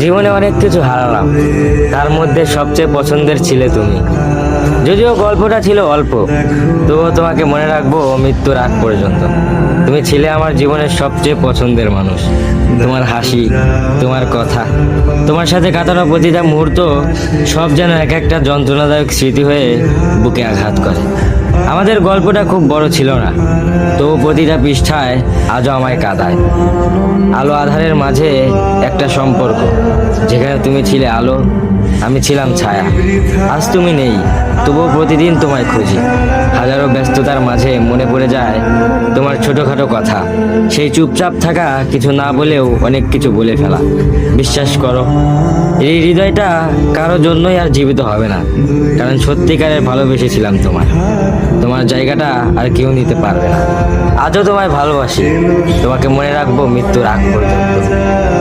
জীবনে অনেক কিছু হারালাম, তার মধ্যে সবচেয়ে পছন্দের ছিলে তুমি। যদিও গল্পটা ছিল অল্প, তবুও তোমাকে মনে রাখবো মৃত্যুর আগ পর্যন্ত। তুমি ছিলে আমার জীবনের সবচেয়ে পছন্দের মানুষ। তোমার হাসি, তোমার কথা, তোমার সাথে কাটানো প্রতিটা মুহূর্ত সব যেন এক একটা যন্ত্রণাদায়ক স্মৃতি হয়ে বুকে আঘাত করে। আমাদের গল্পটা খুব বড় ছিল না, তবু প্রতিটা পৃষ্ঠায় আজও আমায় কাঁদায়। আলো আধারের মাঝে একটা সম্পর্ক, যেখানে তুমি ছিলে আলো, আমি ছিলাম ছায়া। আজ তুমি নেই, তবুও প্রতিদিন তোমায় খুঁজি। হাজারো ব্যস্ততার মাঝে মনে পড়ে যায় তোমার ছোটখাটো কথা, সেই চুপচাপ থাকা, কিছু না বলেও অনেক কিছু বলে ফেলা। বিশ্বাস করো, এই হৃদয়টা কারো জন্যই আর জীবিত হবে না, কারণ সত্যিকারের ভালোবেসেছিলাম তোমায়। তোমার জায়গাটা আর কেউ নিতে পারবে না। আজও তোমায় ভালোবাসি, তোমাকে মনে রাখবো মৃত্যুর আগ পর্যন্ত।